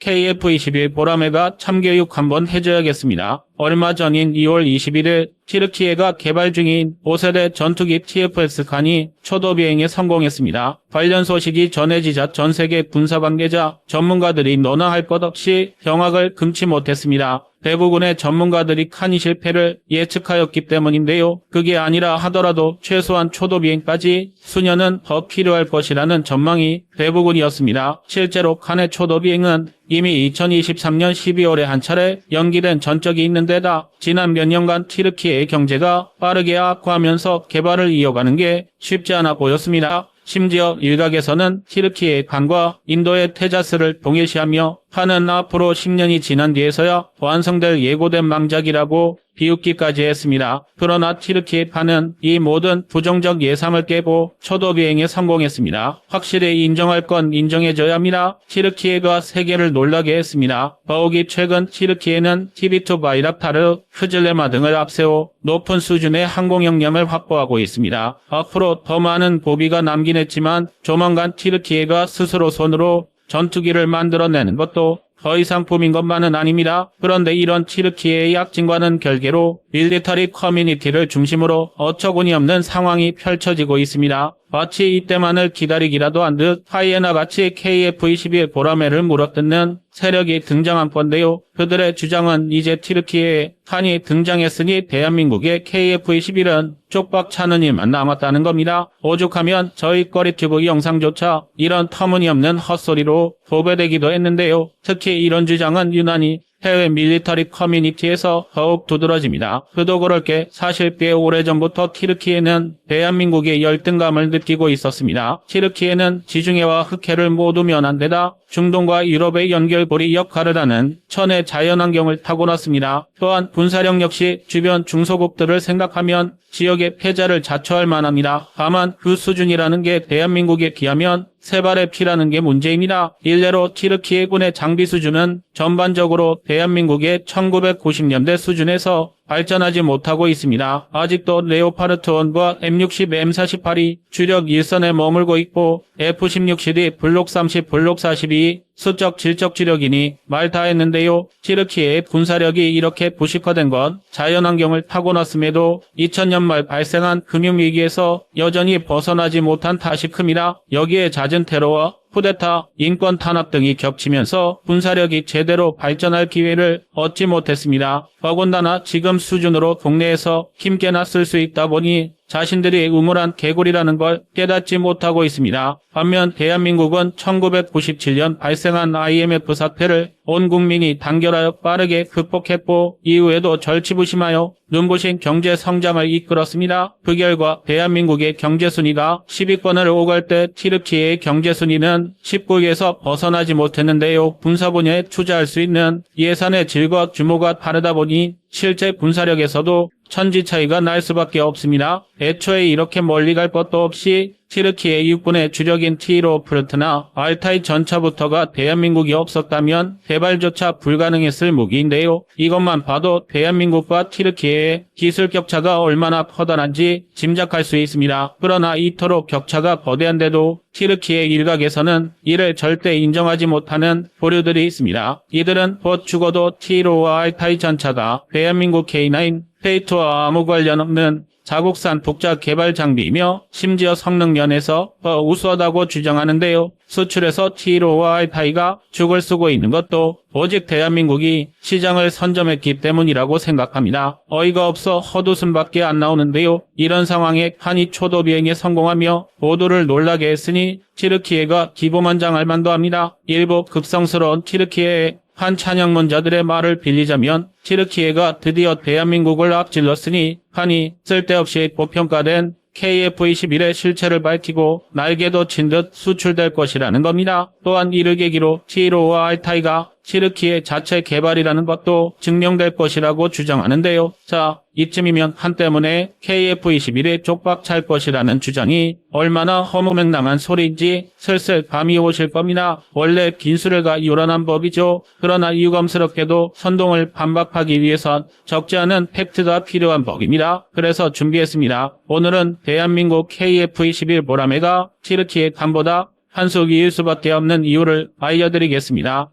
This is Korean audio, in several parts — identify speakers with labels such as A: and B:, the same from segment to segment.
A: KF-21 보라매가 참교육 한번 해줘야겠습니다. 얼마 전인 2월 21일 튀르키예가 개발 중인 5세대 전투기 TFS-간이 초도 비행에 성공했습니다. 관련 소식이 전해지자 전 세계 군사 관계자, 전문가들이 너나 할 것 없이 경악을 금치 못했습니다. 대부분의 전문가들이 칸이 실패를 예측하였기 때문인데요. 그게 아니라 하더라도 최소한 초도 비행까지 수년은 더 필요할 것이라는 전망이 대부분이었습니다. 실제로 칸의 초도 비행은 이미 2023년 12월에 한 차례 연기된 전적이 있는 데다 지난 몇 년간 튀르키예의 경제가 빠르게 악화하면서 개발을 이어가는 게 쉽지 않아 보였습니다. 심지어 일각에서는 튀르키예의 칸과 인도의 테자스를 동일시하며 칸은 앞으로 10년이 지난 뒤에서야 완성될 예고된 망작이라고 비웃기까지 했습니다. 그러나 튀르키예 칸은 이 모든 부정적 예상을 깨고 초도 비행에 성공했습니다. 확실히 인정할 건 인정해줘야 합니다. 튀르키예가 세계를 놀라게 했습니다. 더욱이 최근 튀르키예는 TB2 바이락타르, 흐즐레마 등을 앞세워 높은 수준의 항공 역량을 확보하고 있습니다. 앞으로 더 많은 고비가 남긴 했지만 조만간 튀르키예가 스스로 손으로 전투기를 만들어내는 것도 더 이상 꿈인 것만은 아닙니다. 그런데 이런 튀르키예의 약진과는 별개로 밀리터리 커뮤니티를 중심으로 어처구니 없는 상황이 펼쳐지고 있습니다. 마치 이때만을 기다리기라도 한 듯 하이에나같이 KF-21 보라매를 물어뜯는 세력이 등장한 건데요. 그들의 주장은 이제 튀르키예에 칸이 등장했으니 대한민국의 KF-21은 쪽박 차는 일만 남았다는 겁니다. 오죽하면 저희 꺼리튜브 영상조차 이런 터무니없는 헛소리로 도배되기도 했는데요. 특히 이런 주장은 유난히 해외 밀리터리 커뮤니티에서 더욱 두드러집니다. 그도 그럴 게 사실 꽤 오래전부터 튀르키예는 대한민국의 열등감을 느끼고 있었습니다. 튀르키예는 지중해와 흑해를 모두 면한 데다 중동과 유럽의 연결고리 역할을 하는 천혜 자연환경을 타고났습니다. 또한 군사력 역시 주변 중소국들을 생각하면 지역의 패자를 자처할 만합니다. 다만 그 수준이라는 게 대한민국에 비하면 세 발의 피라는 게 문제입니다. 일례로 튀르키예군의 장비 수준은 전반적으로 대한민국의 1990년대 수준에서 발전하지 못하고 있습니다. 아직도 레오파르트 1과 M60, M48이 주력 일선에 머물고 있고 F-16CD, 블록 30, 블록 42 수적 질적 주력이니 말 다 했는데요. 튀르키예의 군사력이 이렇게 부식화된 건 자연환경을 타고났음에도 2000년 말 발생한 금융위기에서 여전히 벗어나지 못한 탓이 큽니다. 여기에 잦은 테러와 쿠데타, 인권 탄압 등이 겹치면서 군사력이 제대로 발전할 기회를 얻지 못했습니다. 더군다나 지금 수준으로 국내에서 힘께나 쓸 수 있다 보니 자신들이 우물한 개구리라는 걸 깨닫지 못하고 있습니다. 반면 대한민국은 1997년 발생한 IMF 사태를 온 국민이 단결하여 빠르게 극복했고 이후에도 절치부심하여 눈부신 경제 성장을 이끌었습니다. 그 결과 대한민국의 경제순위가 10위권을 오갈 때 튀르키예의 경제순위는 19위에서 벗어나지 못했는데요. 군사 분야에 투자할 수 있는 예산의 질과 규모가 다르다 보니 실제 군사력에서도 천지 차이가 날 수밖에 없습니다. 애초에 이렇게 멀리 갈 것도 없이 튀르키예 육군의 주력인 T-로프르트나 알타이 전차부터가 대한민국이 없었다면 개발조차 불가능했을 무기인데요. 이것만 봐도 대한민국과 튀르키예의 기술 격차가 얼마나 커다란지 짐작할 수 있습니다. 그러나 이토록 격차가 거대한데도 튀르키예 일각에서는 이를 절대 인정하지 못하는 보류들이 있습니다. 이들은 곧 죽어도 T-로와 알타이 전차가 대한민국 K9, 페이트와 아무 관련 없는 자국산 독자 개발 장비이며 심지어 성능 면에서 더 우수하다고 주장하는데요. 수출에서 T-로와 알타이가 죽을 쓰고 있는 것도 오직 대한민국이 시장을 선점했기 때문이라고 생각합니다. 어이가 없어 헛웃음밖에 안 나오는데요. 이런 상황에 칸이 초도 비행에 성공하며 모두를 놀라게 했으니 튀르키예가 기보만장할 만도 합니다. 일부 급성스러운 튀르키예의 한 찬양문자들의 말을 빌리자면 튀르키예가 드디어 대한민국을 앞질렀으니 칸이 쓸데없이 고평가된 KF-21의 실체를 밝히고 날개도 친 듯 수출될 것이라는 겁니다. 또한 이를 계기로 T-로와 알타이가 튀르키예 자체 개발이라는 것도 증명될 것이라고 주장하는데요. 자, 이쯤이면 한때문에 KF-21에 쪽박 찰 것이라는 주장이 얼마나 허무맹랑한 소리인지 슬슬 감이 오실 겁니다. 원래 빈수레가 요란한 법이죠. 그러나 유감스럽게도 선동을 반박하기 위해선 적지 않은 팩트가 필요한 법입니다. 그래서 준비했습니다. 오늘은 대한민국 KF-21 보라매가 튀르키예 칸보다 한 수 위일 수밖에 없는 이유를 알려드리겠습니다.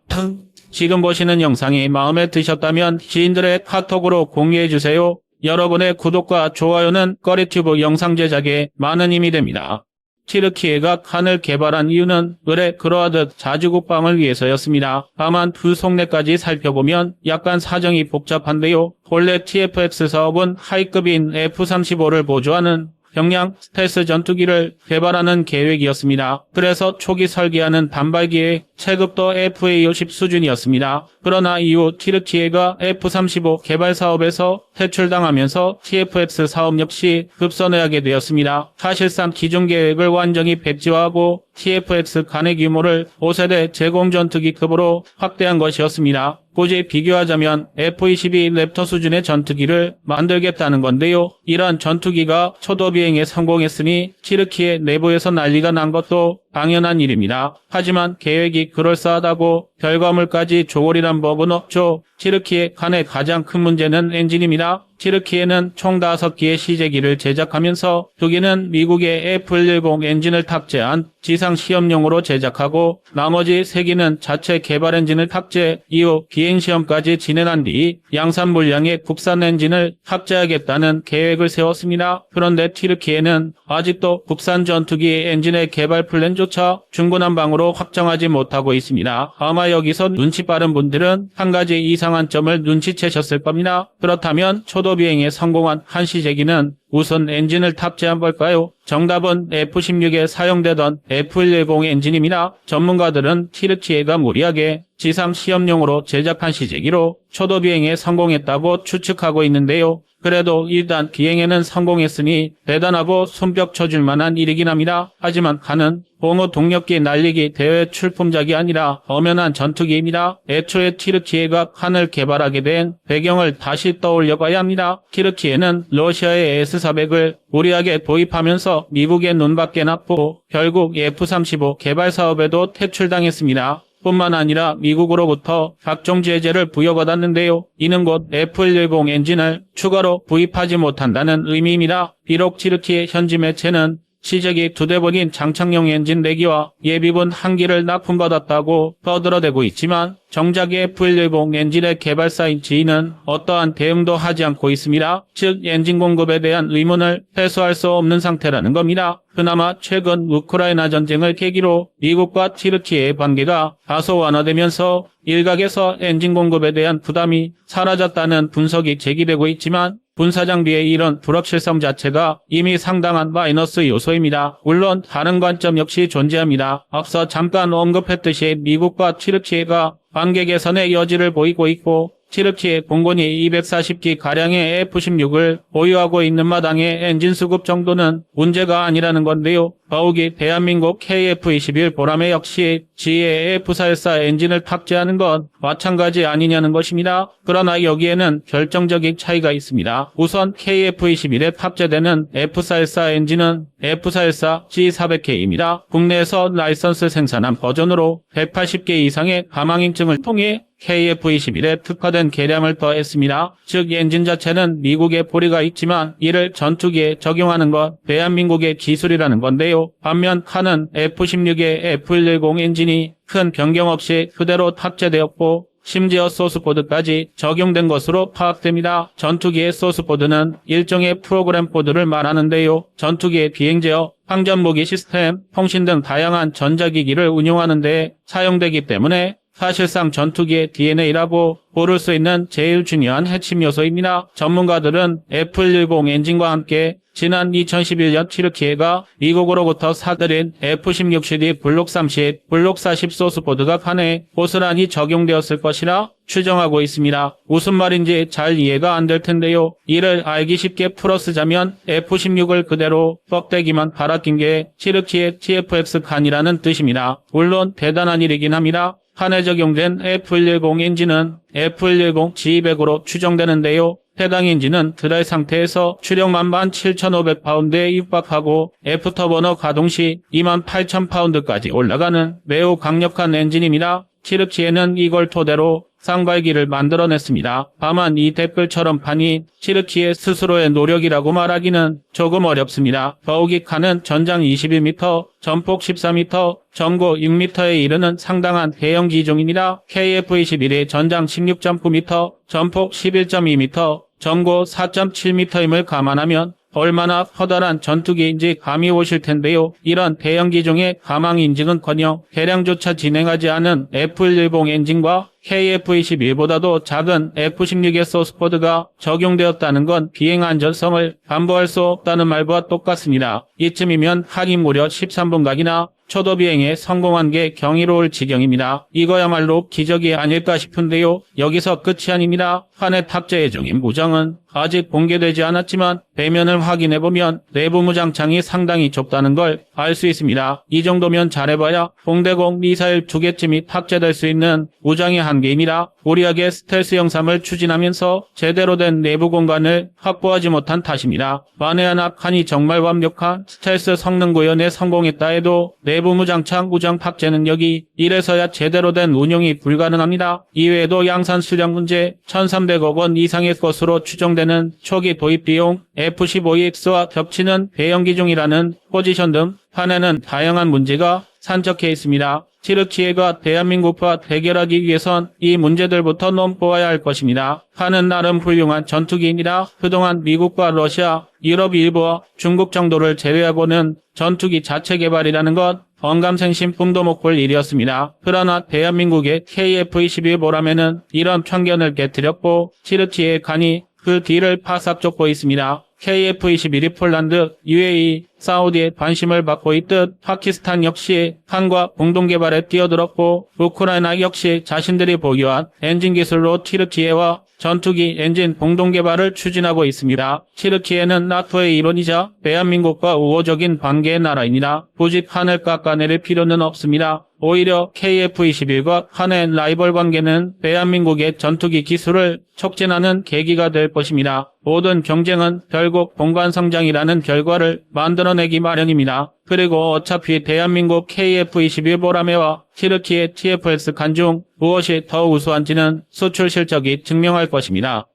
A: 지금 보시는 영상이 마음에 드셨다면 지인들의 카톡으로 공유해주세요. 여러분의 구독과 좋아요는 꺼리튜브 영상 제작에 많은 힘이 됩니다. 튀르키예가 칸을 개발한 이유는 을에 그러하듯 자주국방을 위해서였습니다. 다만 두 속내까지 살펴보면 약간 사정이 복잡한데요. 본래 TFX 사업은 하이급인 F-35를 보조하는 경량 스텔스 전투기를 개발하는 계획이었습니다. 그래서 초기 설계하는 단발기에 체급도 FA-50 수준이었습니다. 그러나 이후 튀르키예가 F-35 개발 사업에서 퇴출당하면서 TFX 사업 역시 급선회하게 되었습니다. 사실상 기존 계획을 완전히 백지화하고 TFX 간의 규모를 5세대 제공전투기급으로 확대한 것이었습니다. 굳이 비교하자면 F-22 랩터 수준의 전투기를 만들겠다는 건데요. 이러한 전투기가 초도 비행에 성공했으니 튀르키예 내부에서 난리가 난 것도 당연한 일입니다. 하지만 계획이 그럴싸하다고 결과물까지 조골이란 법은 없죠. 튀르키예 간의 가장 큰 문제는 엔진입니다. 튀르키예는 총 5기의 시제기를 제작하면서 2기는 미국의 F-10 엔진을 탑재한 지상 시험용으로 제작하고 나머지 3기는 자체 개발 엔진을 탑재 이후 비행시험까지 진행한 뒤 양산 물량의 국산 엔진을 탑재하겠다는 계획을 세웠습니다. 그런데 튀르키예는 아직도 국산 전투기 엔진의 개발 플랜조차 중구난방으로 확정하지 못하고 있습니다. 아마 여기서 눈치 빠른 분들은 한 가지 이상한 점을 눈치채셨을 겁니다. 그렇다면 초도 비행에 성공한 한 시제기는 우선 엔진을 탑재한 걸까요? 정답은 F-16에 사용되던 F-10 엔진입니다. 전문가들은 튀르키예가 무리하게 지상 시험용으로 제작한 시제기로 초도 비행에 성공했다고 추측하고 있는데요. 그래도 일단 비행에는 성공했으니 대단하고 손뼉 쳐줄 만한 일이긴 합니다. 하지만 칸은 공호 동력기 날리기 대회 출품작이 아니라 엄연한 전투기입니다. 애초에 튀르키예가 칸을 개발하게 된 배경을 다시 떠올려봐야 합니다. 튀르키예는 러시아의 S-400을 무리하게 도입하면서 미국의 눈밖에 났고 결국 F-35 개발 사업에도 퇴출당했습니다. 뿐만 아니라 미국으로부터 각종 제재를 부여받았는데요. 이는 곧 F-10 엔진을 추가로 구입하지 못한다는 의미입니다. 비록 튀르키예 현지 매체는 시제기 2대분인 장착용 엔진 4기와 예비분 1기를 납품받았다고 떠들어대고 있지만 정작 F-10 엔진의 개발사인 GE는 어떠한 대응도 하지 않고 있습니다. 즉 엔진 공급에 대한 의문을 해소할 수 없는 상태라는 겁니다. 그나마 최근 우크라이나 전쟁을 계기로 미국과 튀르키예의 관계가 다소 완화되면서 일각에서 엔진 공급에 대한 부담이 사라졌다는 분석이 제기되고 있지만 군사장비의 이런 불확실성 자체가 이미 상당한 마이너스 요소입니다. 물론 다른 관점 역시 존재합니다. 앞서 잠깐 언급했듯이 미국과 튀르키예가 관계 개선의 여지를 보이고 있고 튀르키예 공군이 240기가량의 F-16을 보유하고 있는 마당에 엔진 수급 정도는 문제가 아니라는 건데요. 더욱이 대한민국 KF-21 보람에 역시 GE의 F-414 엔진을 탑재하는 건 마찬가지 아니냐는 것입니다. 그러나 여기에는 결정적인 차이가 있습니다. 우선 KF-21에 탑재되는 F-414 엔진은 F-414 G400K입니다. 국내에서 라이선스 생산한 버전으로 180개 이상의 가망인증을 통해 KF-21에 특화된 개량을 더했습니다. 즉 엔진 자체는 미국의 보리가 있지만 이를 전투기에 적용하는 것 대한민국의 기술이라는 건데요. 반면 칸은 F-16의 F-10 엔진이 큰 변경 없이 그대로 탑재되었고 심지어 소스보드까지 적용된 것으로 파악됩니다. 전투기의 소스보드는 일종의 프로그램 보드를 말하는데요. 전투기의 비행제어, 항전무기 시스템, 통신 등 다양한 전자기기를 운용하는 데 사용되기 때문에 사실상 전투기의 DNA라고 부를 수 있는 제일 중요한 핵심 요소입니다. 전문가들은 F-10 엔진과 함께 지난 2011년 튀르키예가 미국으로부터 사들인 F-16CD 블록 30, 블록 40 소스보드가 칸에 고스란히 적용되었을 것이라 추정하고 있습니다. 무슨 말인지 잘 이해가 안 될 텐데요. 이를 알기 쉽게 풀어쓰자면 F-16을 그대로 껍데기만 갈아 낀 게 튀르키예 TFX 칸이라는 뜻입니다. 물론 대단한 일이긴 합니다. 칸에 적용된 F-10 엔진은 F-10 G200으로 추정되는데요. 해당 엔진은 드라이 상태에서 추력만 17,500파운드에 육박하고 F터버너 가동 시 28,000파운드까지 올라가는 매우 강력한 엔진입니다. 튀르키예는 이걸 토대로 쌍발기를 만들어냈습니다. 다만 이 댓글처럼 판이 치르키의 스스로의 노력이라고 말하기는 조금 어렵습니다. 더욱이 칸은 전장 21m, 전폭 14m, 전고 6m에 이르는 상당한 대형 기종입니다. KF-21의 전장 16.9m, 전폭 11.2m, 전고 4.7m임을 감안하면 얼마나 커다란 전투기인지 감이 오실 텐데요. 이런 대형 기종의 가망 인증은커녕 개량조차 진행하지 않은 F110 엔진과 KF-21보다도 작은 F-16의 소스포드가 적용되었다는 건 비행 안전성을 담보할 수 없다는 말과 똑같습니다. 이쯤이면 하긴 무려 13분각이나 초도 비행에 성공한 게 경이로울 지경입니다. 이거야말로 기적이 아닐까 싶은데요. 여기서 끝이 아닙니다. 한해 탑재 예정인 무장은 아직 공개되지 않았지만 배면을 확인해보면 내부 무장창이 상당히 좁다는 걸 알 수 있습니다. 이 정도면 잘해봐야 공대공 미사일 2개쯤이 탑재될 수 있는 무장의 한계입니다. 무리하게 스텔스 영상을 추진하면서 제대로 된 내부 공간을 확보하지 못한 탓입니다. 만에 하나 칸이 정말 완벽한 스텔스 성능 구현에 성공했다 해도 내부 무장창 무장 탑재 능력이 이래서야 제대로 된 운용이 불가능합니다. 이외에도 양산 수량 문제, 1,300억 원 이상의 것으로 추정되는 초기 도입 비용, F-15EX와 겹치는 대형 기종이라는 포지션 등 판에는 다양한 문제가 산적해 있습니다. 치르키예가 대한민국과 대결하기 위해선 이 문제들부터 넘보아야 할 것입니다. 판은 나름 훌륭한 전투기입니다. 그동안 미국과 러시아, 유럽 일부와 중국 정도를 제외하고는 전투기 자체 개발이라는 것 언감생심 꿈도 못 볼 일이었습니다. 그러나 대한민국의 KF-21 보람에는 이런 편견을 깨뜨렸고 치르키예 간이 그 뒤를 파삭 쫓고 있습니다. KF-21이 폴란드, UAE, 사우디의 관심을 받고 있듯 파키스탄 역시 칸과 공동개발에 뛰어들었고 우크라이나 역시 자신들이 보유한 엔진 기술로 치르키예와 전투기 엔진 공동개발을 추진하고 있습니다. 치르키예는 나토의 일원이자 대한민국과 우호적인 관계의 나라입니다. 굳이 칸을 깎아내릴 필요는 없습니다. 오히려 KF-21과 칸의 라이벌 관계는 대한민국의 전투기 기술을 촉진하는 계기가 될 것입니다. 모든 경쟁은 결국 공간성장이라는 결과를 만들어내기 마련입니다. 그리고 어차피 대한민국 KF-21 보라매와 치르키예 TFS 칸 중 무엇이 더 우수한지는 수출 실적이 증명할 것입니다.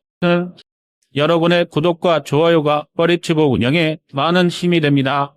A: 여러분의 구독과 좋아요가 뻘입튜브 운영에 많은 힘이 됩니다.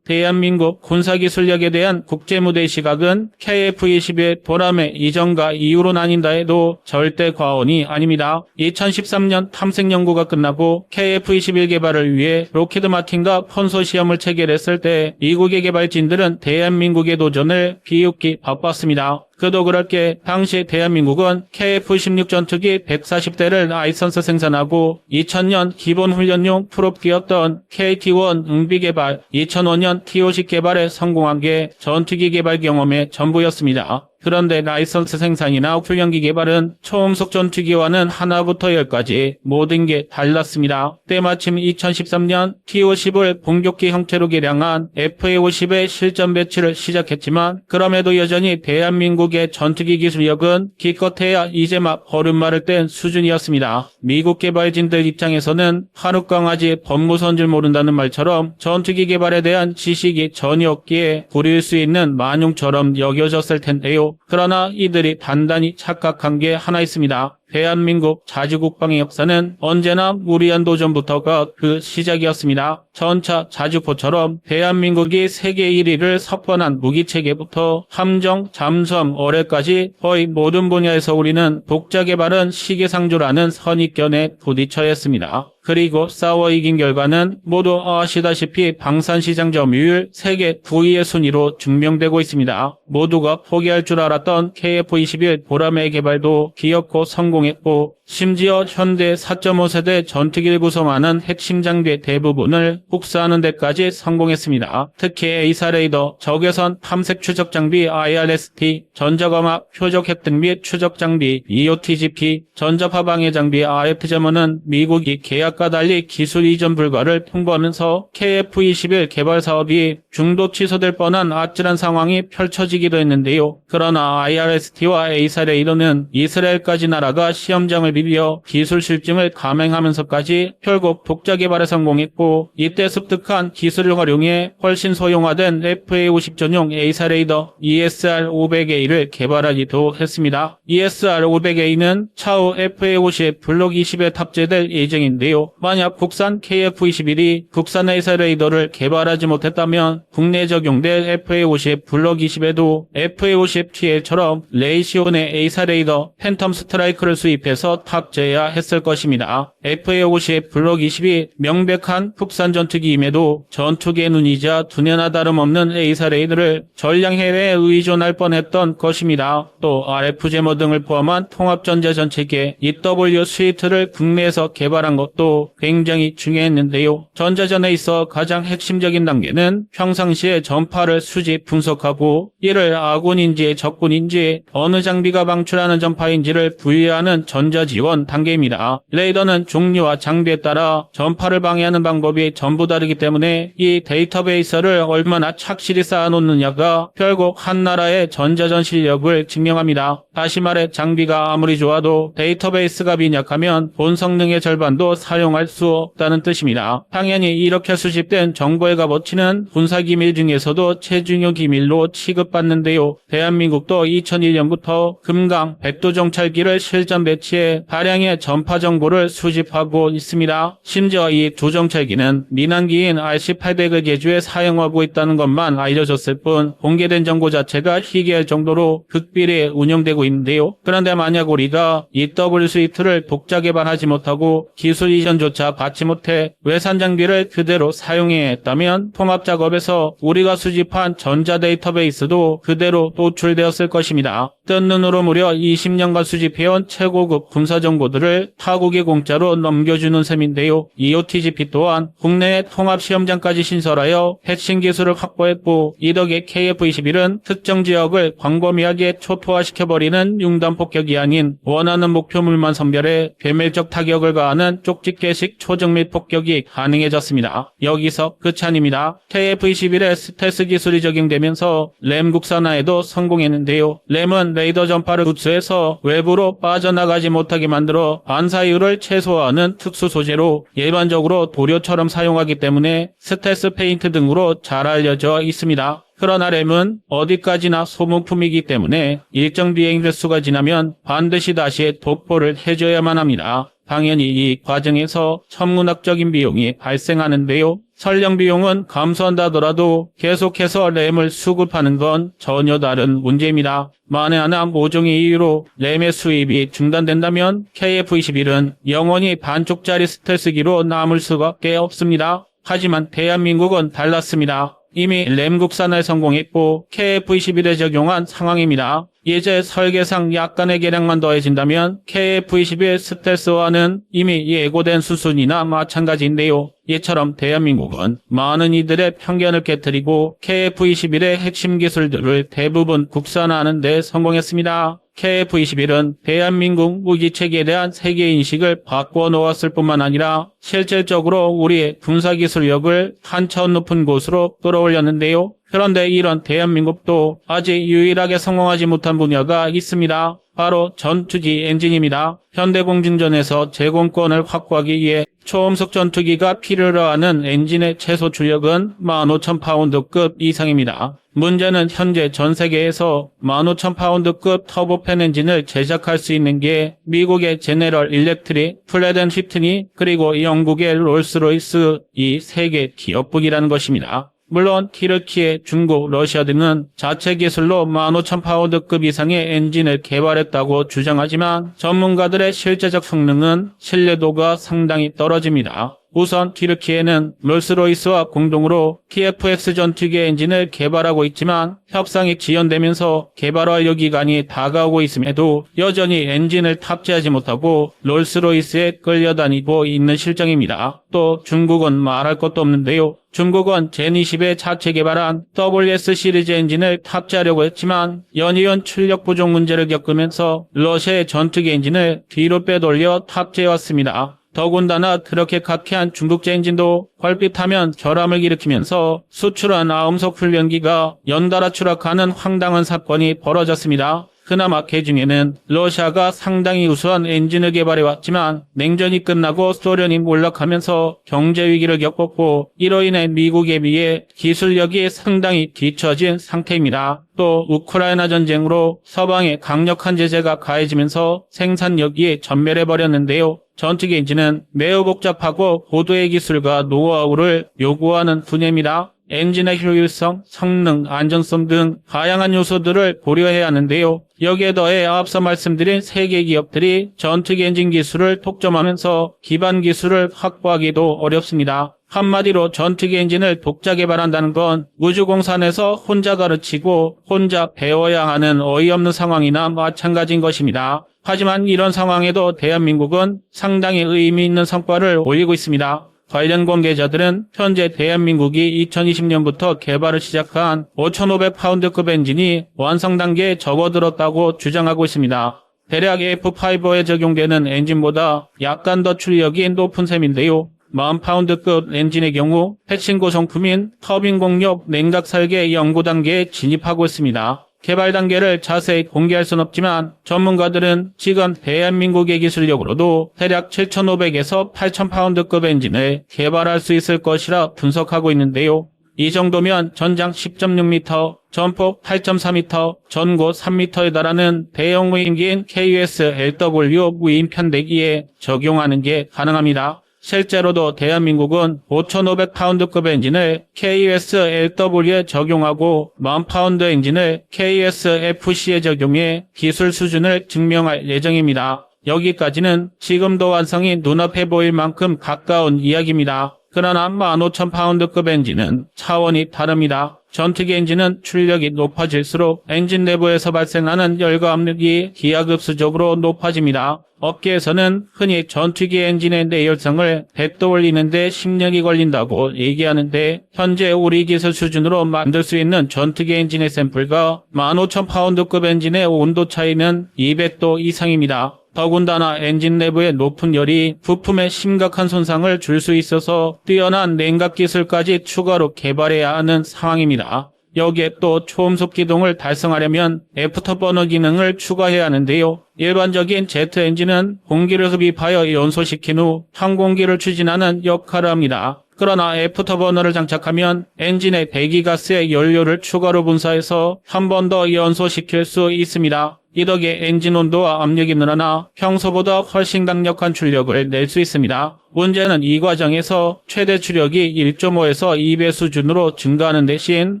A: 대한민국 군사기술력에 대한 국제무대 시각은 KF-21 보람의 이전과 이후로 나뉜다 해도 절대 과언이 아닙니다. 2013년 탐색 연구가 끝나고 KF-21 개발을 위해 록히드 마틴과 컨소시엄을 체결했을 때 미국의 개발진들은 대한민국의 도전을 비웃기 바빴습니다. 그도 그럴 게 당시 대한민국은 KF-16 전투기 140대를 라이선스 생산하고 2000년 기본훈련용 프로프였던 KT-1 응비 개발, 2005년 T-50 개발에 성공한 게 전투기 개발 경험의 전부였습니다. 그런데 라이선스 생산이나 훈련기 개발은 초음속 전투기와는 하나부터 열까지 모든 게 달랐습니다. 때마침 2013년 T-50을 공격기 형태로 개량한 FA-50의 실전 배치를 시작했지만 그럼에도 여전히 대한민국의 전투기 기술력은 기껏해야 이제 막 걸음마를 뗀 수준이었습니다. 미국 개발진들 입장에서는 한욱강아지 법무선 줄 모른다는 말처럼 전투기 개발에 대한 지식이 전혀 없기에 부릴 수 있는 만용처럼 여겨졌을 텐데요. 그러나 이들이 단단히 착각한 게 하나 있습니다. 대한민국 자주국방의 역사는 언제나 무리한 도전부터가 그 시작이었습니다. 전차 자주포처럼 대한민국이 세계 1위를 석권한 무기체계부터 함정, 잠수함, 어뢰까지 거의 모든 분야에서 우리는 독자 개발은 시기상조라는 선입견에 부딪혀야 했습니다. 그리고 싸워 이긴 결과는 모두 아시다시피 방산시장 점유율 세계 9위의 순위로 증명되고 있습니다. 모두가 포기할 줄 알았던 KF-21 보라매 개발도 기어코 성공했고 심지어 현대 4.5세대 전투기를 구성하는 핵심 장비의 대부분을 국사하는 데까지 성공했습니다. 특히 에이사 레이더, 적외선 탐색 추적 장비 IRST, 전자광학 표적 획득 및 추적 장비 EOTGP, 전자파 방해 장비 RF-는 미국이 계약과 달리 기술 이전 불가를 통보하면서 KF-21 개발 사업이 중도 취소될 뻔한 아찔한 상황이 펼쳐지기도 했는데요. 그러나 IRST와 에이사 레이더는 이스라엘까지 나라가 시험과 시험장을 비벼 기술 실증을 감행하면서까지 결국 독자 개발에 성공했고, 이때 습득한 기술을 활용해 훨씬 소형화된 FA50 전용 A사 레이더 ESR500A를 개발하기도 했습니다. ESR500A는 차후 FA50 블록 20에 탑재될 예정인데요. 만약 국산 KF21이 국산 A사 레이더를 개발하지 못했다면 국내에 적용될 FA50 블록 20에도 FA50TL처럼 레이시온의 A사 레이더 팬텀 스트라이크를 수입해서 탑재해야 했을 것입니다. FA50 블록 20이 명백한 국산 전투기임에도 전투기의 눈이자 두뇌나 다름없는 A사 레이더를 전량 해외에 의존할 뻔했던 것입니다. 또 RF 제모 등을 포함한 통합전자전체계 EW 스위트를 국내에서 개발한 것도 굉장히 중요했는데요. 전자전에 있어 가장 핵심적인 단계는 평상시에 전파를 수집 분석하고 이를 아군인지 적군인지 어느 장비가 방출하는 전파인지를 분리하는 전자지원 단계입니다. 레이더는 종류와 장비에 따라 전파를 방해하는 방법이 전부 다르기 때문에 이 데이터베이스를 얼마나 착실히 쌓아놓느냐가 결국 한 나라의 전자전 실력을 증명합니다. 다시 말해 장비가 아무리 좋아도 데이터베이스가 빈약하면 본 성능의 절반도 사용할 수 없다는 뜻입니다. 당연히 이렇게 수집된 정보의 값어치는 군사기밀 중에서도 최중요 기밀로 취급받는데요. 대한민국도 2001년부터 금강, 백두정찰기를 실전 배치해 다량의 전파 정보를 수집하고 있습니다. 심지어 이 두 정찰기는 민항기인 RC-800을 개조해 사용하고 있다는 것만 알려졌을 뿐 공개된 정보 자체가 희귀할 정도로 극비리에 운영되고 있는데요. 그런데 만약 우리가 EW 스위트를 독자 개발하지 못하고 기술 이전조차 받지 못해 외산 장비를 그대로 사용해야 했다면 통합 작업에서 우리가 수집한 전자 데이터베이스도 그대로 노출되었을 것입니다. 뜬 눈으로 무려 20년간 수집해온 최고급 군사 정보들을 타국에 공짜로 넘겨주는 셈인데요. EOTGP 또한 국내에 통합 시험장까지 신설하여 핵심 기술을 확보했고, 이 덕에 KF21은 특정 지역을 광범위하게 초토화시켜버리는 융단 폭격이 아닌 원하는 목표물만 선별해 괴멸적 타격을 가하는 쪽집게식 초정밀 폭격이 가능해졌습니다. 여기서 끝이 아닙니다. KF21의 스텔스 기술이 적용되면서 램 국산화에도 성공했는데요. 램은 레이더 전파를 흡수해서 외부로 빠져나가지 못하게 만들어 반사율을 최소화하는 특수 소재로 일반적으로 도료처럼 사용하기 때문에 스텔스 페인트 등으로 잘 알려져 있습니다. 그러나 램은 어디까지나 소모품이기 때문에 일정 비행 횟수가 지나면 반드시 다시 도포를 해줘야만 합니다. 당연히 이 과정에서 천문학적인 비용이 발생하는데요. 설령 비용은 감소한다더라도 계속해서 램을 수급하는 건 전혀 다른 문제입니다. 만에 하나 모종의 이유로 램의 수입이 중단된다면 KF21은 영원히 반쪽짜리 스텔스기로 남을 수밖에 없습니다. 하지만 대한민국은 달랐습니다. 이미 램 국산화에 성공했고 KF21에 적용한 상황입니다. 이제 설계상 약간의 개량만 더해진다면 KF21 스텔스화는 이미 예고된 수순이나 마찬가지인데요. 이처럼 대한민국은 많은 이들의 편견을 깨뜨리고 KF21의 핵심 기술들을 대부분 국산화하는 데 성공했습니다. KF21은 대한민국 무기체계에 대한 세계인식을 바꿔 놓았을 뿐만 아니라 실질적으로 우리의 군사기술력을 한차원 높은 곳으로 끌어올렸는데요. 그런데 이런 대한민국도 아직 유일하게 성공하지 못한 분야가 있습니다. 바로 전투기 엔진입니다. 현대공중전에서 제공권을 확보하기 위해 초음속 전투기가 필요로 하는 엔진의 최소 출력은 15,000파운드급 이상입니다. 문제는 현재 전 세계에서 15,000파운드급 터보팬 엔진을 제작할 수 있는 게 미국의 제네럴 일렉트릭, 플랫 앤 휘트니, 그리고 영국의 롤스로이스 이 세 개 기업뿐이라는 것입니다. 물론 튀르키예, 중국, 러시아 등은 자체 기술로 15,000파운드급 이상의 엔진을 개발했다고 주장하지만 전문가들의 실제적 성능은 신뢰도가 상당히 떨어집니다. 우선 튀르키예는 롤스로이스와 공동으로 TFX 전투기 엔진을 개발하고 있지만 협상이 지연되면서 개발 완료 기간이 다가오고 있음에도 여전히 엔진을 탑재하지 못하고 롤스로이스에 끌려다니고 있는 실정입니다. 또 중국은 말할 것도 없는데요. 중국은 젠20에 자체 개발한 WS 시리즈 엔진을 탑재하려고 했지만 연이은 출력 부족 문제를 겪으면서 러시아의 전투기 엔진을 뒤로 빼돌려 탑재해왔습니다. 더군다나 그렇게 각해한 중국제 엔진도 헐빛하면 결함을 일으키면서 수출한 아음속 훈련기가 연달아 추락하는 황당한 사건이 벌어졌습니다. 그나마 그 중에는 러시아가 상당히 우수한 엔진을 개발해왔지만 냉전이 끝나고 소련이 몰락하면서 경제 위기를 겪었고 이로 인해 미국에 비해 기술력이 상당히 뒤처진 상태입니다. 또 우크라이나 전쟁으로 서방의 강력한 제재가 가해지면서 생산력이 전멸해버렸는데요. 전투기 엔진은 매우 복잡하고 고도의 기술과 노하우를 요구하는 분야입니다. 엔진의 효율성, 성능, 안전성 등 다양한 요소들을 고려해야 하는데요. 여기에 더해 앞서 말씀드린 세계 기업들이 전투기 엔진 기술을 독점하면서 기반 기술을 확보하기도 어렵습니다. 한마디로 전투기 엔진을 독자 개발한다는 건 우주공산에서 혼자 가르치고 혼자 배워야 하는 어이없는 상황이나 마찬가지인 것입니다. 하지만 이런 상황에도 대한민국은 상당히 의미 있는 성과를 올리고 있습니다. 관련 관계자들은 현재 대한민국이 2020년부터 개발을 시작한 5,500파운드급 엔진이 완성 단계에 접어들었다고 주장하고 있습니다. 대략 F5에 적용되는 엔진보다 약간 더 출력이 높은 셈인데요. 40파운드급 엔진의 경우 핵심 구성품인 터빈 공력 냉각 설계 연구 단계에 진입하고 있습니다. 개발 단계를 자세히 공개할 순 없지만 전문가들은 지금 대한민국의 기술력으로도 대략 7,500에서 8,000파운드급 엔진을 개발할 수 있을 것이라 분석하고 있는데요. 이 정도면 전장 10.6m, 전폭 8.4m, 전고 3m에 달하는 대형 무인기인 KUS-LW 무인 편대기에 적용하는 게 가능합니다. 실제로도 대한민국은 5,500파운드급 엔진을 KUS-LW에 적용하고 10,000파운드 엔진을 KUS-FC에 적용해 기술 수준을 증명할 예정입니다. 여기까지는 지금도 완성이 눈앞에 보일 만큼 가까운 이야기입니다. 그러나 15,000파운드급 엔진은 차원이 다릅니다. 전투기 엔진은 출력이 높아질수록 엔진 내부에서 발생하는 열과 압력이 기하급수적으로 높아집니다. 업계에서는 흔히 전투기 엔진의 내열성을 100도 올리는데 10년이 걸린다고 얘기하는데 현재 우리 기술 수준으로 만들 수 있는 전투기 엔진의 샘플과 15,000파운드급 엔진의 온도 차이는 200도 이상입니다. 더군다나 엔진 내부의 높은 열이 부품에 심각한 손상을 줄 수 있어서 뛰어난 냉각 기술까지 추가로 개발해야 하는 상황입니다. 여기에 또 초음속 기동을 달성하려면 애프터버너 기능을 추가해야 하는데요. 일반적인 제트 엔진은 공기를 흡입하여 연소시킨 후 항공기를 추진하는 역할을 합니다. 그러나 애프터버너를 장착하면 엔진의 배기가스의 연료를 추가로 분사해서 한 번 더 연소시킬 수 있습니다. 이 덕에 엔진 온도와 압력이 늘어나 평소보다 훨씬 강력한 출력을 낼 수 있습니다. 문제는 이 과정에서 최대 출력이 1.5에서 2배 수준으로 증가하는 대신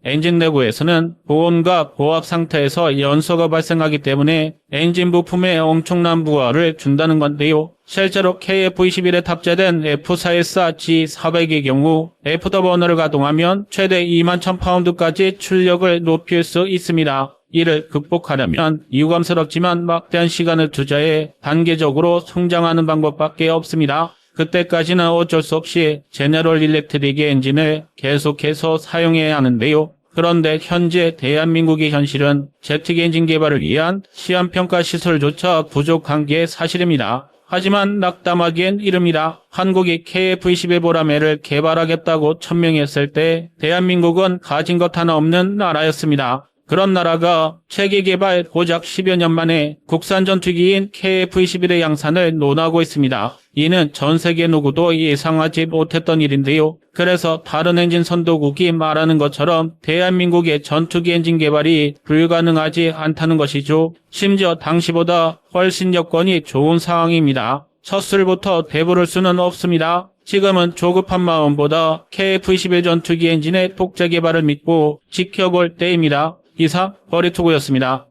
A: 엔진 내부에서는 고온과 고압 상태에서 연소가 발생하기 때문에 엔진 부품에 엄청난 부하를 준다는 건데요. 실제로 KF-21에 탑재된 F414G400의 경우 애프터버너를 가동하면 최대 21,000파운드까지 출력을 높일 수 있습니다. 이를 극복하려면 유감스럽지만 막대한 시간을 투자해 단계적으로 성장하는 방법밖에 없습니다. 그때까지는 어쩔 수 없이 제너럴 일렉트릭의 엔진을 계속해서 사용해야 하는데요. 그런데 현재 대한민국의 현실은 제트기 엔진 개발을 위한 시험평가 시설조차 부족한 게 사실입니다. 하지만 낙담하기엔 이릅니다. 한국이 KF-21 보라매를 개발하겠다고 천명했을 때 대한민국은 가진 것 하나 없는 나라였습니다. 그런 나라가 체계 개발 고작 10여 년 만에 국산 전투기인 KF-21의 양산을 논하고 있습니다. 이는 전 세계 누구도 예상하지 못했던 일인데요. 그래서 다른 엔진 선도국이 말하는 것처럼 대한민국의 전투기 엔진 개발이 불가능하지 않다는 것이죠. 심지어 당시보다 훨씬 여건이 좋은 상황입니다. 첫 술부터 배부를 수는 없습니다. 지금은 조급한 마음보다 KF-21 전투기 엔진의 독자 개발을 믿고 지켜볼 때입니다. 이상 버리투고였습니다.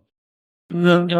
A: 그냥